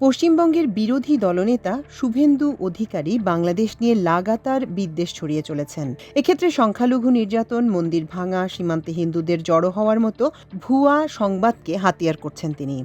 পশ্চিমবঙ্গের বিরোধী দলনেতা শুভেন্দু অধিকারী বাংলাদেশ নিয়ে লাগাতার বিদ্বেষ ছড়িয়ে চলেছেন। এক্ষেত্রে সংখ্যালঘু নির্যাতন, মন্দির ভাঙা, সীমান্তে হিন্দুদের জড়ো হওয়ার মতো ভুয়া সংবাদকে হাতিয়ার করছেন তিনি।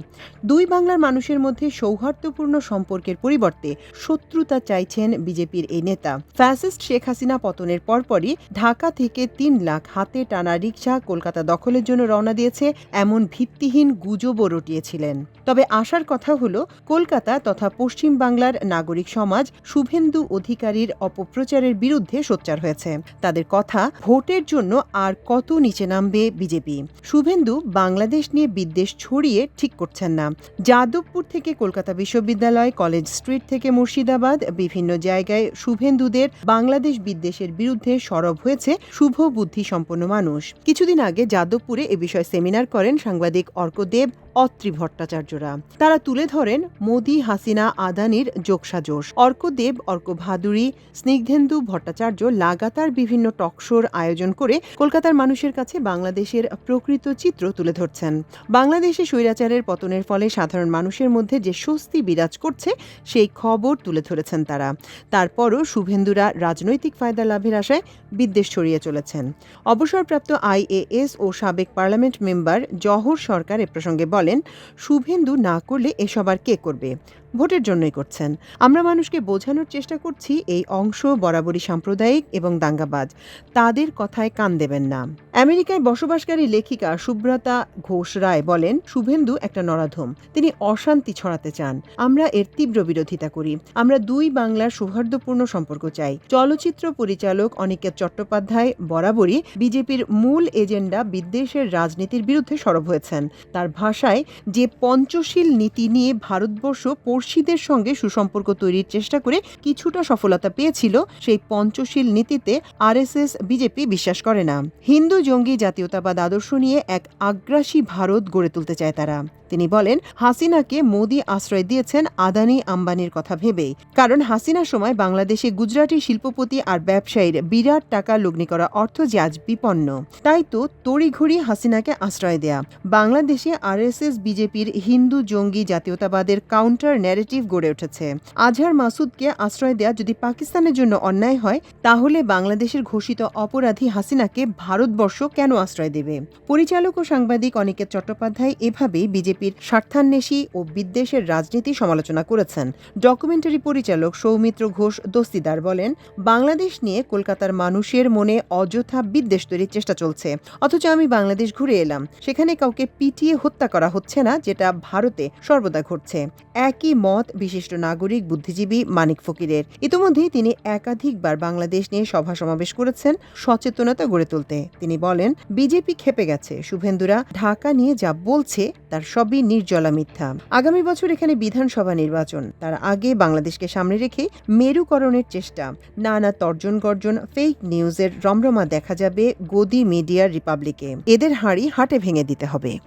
দুই বাংলার মানুষের মধ্যে সৌহার্দ্যপূর্ণ সম্পর্কের পরিবর্তে শত্রুতা চাইছেন বিজেপির এই নেতা। ফ্যাসিস্ট শেখ হাসিনা পতনের পরপরই ঢাকা থেকে ৩ লাখ হাতে টানা রিকশা কলকাতা দখলের জন্য রওনা দিয়েছে এমন ভিত্তিহীন গুজবও রটিয়েছিলেন। তবে আশার কথা হলো, কলকাতা তথা পশ্চিম বাংলার নাগরিক সমাজ শুভেন্দু অধিকারীর অপপ্রচারের বিরুদ্ধে সোচ্চার হয়েছে। তাদের কথা, ভোটের জন্য আর কত নিচে নামবে বিজেপি। শুভেন্দু বাংলাদেশ নিয়ে বিদ্বেষ ছড়িয়ে ঠিক করছেন না। যাদবপুর থেকে কলকাতা বিশ্ববিদ্যালয়, কলেজ স্ট্রিট থেকে মুর্শিদাবাদ, বিভিন্ন জায়গায় শুভেন্দুদের বাংলাদেশ বিদ্বেষের বিরুদ্ধে সরব হয়েছে শুভ বুদ্ধি সম্পন্ন মানুষ। কিছুদিন আগে যাদবপুরে এ বিষয়ে সেমিনার করেন সাংবাদিক অর্কদেব, অত্রি ভট্টাচার্যরা। তারা তুলে ধরেন মোদি, হাসিনা, আদানির যোগসাজশ। অর্কদেব, অর্ক ভাদুরী, স্নিগ্ধেন্দু ভট্টাচার্য লাগাতার বিভিন্ন টকশোর আয়োজন করে কলকাতার মানুষের কাছে বাংলাদেশের প্রকৃত চিত্র তুলে ধরছেন। বাংলাদেশে স্বৈরাচারের পতনের ফলে সাধারণ মানুষের মধ্যে যে স্বস্তি বিরাজ করছে, সেই খবর তুলে ধরেছেন তারা। তারপরও শুভেন্দুরা রাজনৈতিক ফায়দা লাভের আশায় বিদ্বেষ ছড়িয়ে চলেছেন। অবসরপ্রাপ্ত IAS ও সাবেক পার্লামেন্ট মেম্বার জহর সরকার এ প্রসঙ্গে বলেন, শুভেন্দু না করলে এসব আর কে করবে? ভোটের জন্যই করছেন। আমরা মানুষকে বোঝানোর চেষ্টা করছি, এই অংশ বরাবরই সাম্প্রদায়িক এবং দাঙ্গাবাজ। তাদের কথায় কান দেবেন না। আমেরিকায় বসবাসকারী লেখিকা সুব্রতা ঘোষ রায় বলেন, শুভেন্দু একটা নরাধম। তিনি অশান্তি ছড়াতে চান। আমরা এর তীব্র বিরোধিতা করি। আমরা দুই বাংলার সৌহার্দ্যপূর্ণ সম্পর্ক চাই। চলচ্চিত্র পরিচালক অনিকেত চট্টোপাধ্যায় বরাবরই বিজেপির মূল এজেন্ডা বিদ্বেষের রাজনীতির বিরুদ্ধে সরব হয়েছেন। তার ভাষায়, যে পঞ্চশীল নীতি নিয়ে ভারতবর্ষ পড়শিদের সঙ্গে সুসম্পর্ক তৈরির চেষ্টা করে কিছুটা সফলতা পেয়েছিল, সেই পঞ্চশীল নীতিতে RSS বিজেপি বিশ্বাস করে না। হিন্দু জঙ্গি জাতীয়তাবাদ আদর্শ নিয়ে এক আগ্রাসী ভারত গড়ে তুলতে চায় তারা। তিনি বলেন, হাসিনাকে মোদি আশ্রয় দিয়েছেন আদানি আম্বানির কথা ভেবেই। কারণ হাসিনার সময় বাংলাদেশে গুজরাটি শিল্পপতি আর ব্যবসায়ীর বিরাট টাকা লগ্নি করা অর্থ যে আজ বিপন্ন। তাই তো তড়িঘড়ি হাসিনাকে আশ্রয় দেয়া। বাংলাদেশে RSS বিজেপির হিন্দু জঙ্গি জাতীয়তাবাদের কাউন্টার ন্যারেটিভ গড়ে উঠেছে। আজহার মাসুদকে আশ্রয় দেয়া যদি পাকিস্তানের জন্য অন্যায় হয়, তাহলে বাংলাদেশের ঘোষিত অপরাধী হাসিনাকে ভারতবর্ষ কেন আশ্রয় দেবে? পরিচালক ও সাংবাদিক অনিকেত চট্টোপাধ্যায় এভাবেই বিজেপির স্বার্থান্বেষী ও বিদ্বেষের রাজনীতি সমালোচনা করেছেন। ডকুমেন্টারি পরিচালক সৌমিত্র ঘোষ দস্তিদার বলেন, বাংলাদেশ নিয়ে কলকাতার মানুষের মনে অযথা বিদ্বেষ তৈরির চেষ্টা চলছে। অথচ আমি বাংলাদেশ ঘুরে এলাম, সেখানে কাউকে পিটিয়ে হত্যা করা হচ্ছে না, যেটা ভারতে সর্বদা ঘটছে। একই মত বিশিষ্ট নাগরিক বুদ্ধিজীবী মানিক ফকিরের। ইতিমধ্যেই তিনি একাধিকবার বাংলাদেশ নিয়ে সভা সমাবেশ করেছেন সচেতনতা গড়ে তুলতে। তিনি বলেন, বিজেপি খেপে গেছে। শুভেন্দুরা ঢাকা নিয়ে যা বলছে তার সবই নির্জলা মিথ্যা। আগামী বছর এখানে বিধানসভা নির্বাচন। তার আগে বাংলাদেশকে সামনে রেখে মেরুকরণের চেষ্টা। নানা তর্জন গর্জন, ফেক নিউজের রমরমা দেখা যাবে গদি মিডিয়ার রিপাবলিকে। এদের হাঁড়ি হাটে ভেঙে দিতে হবে।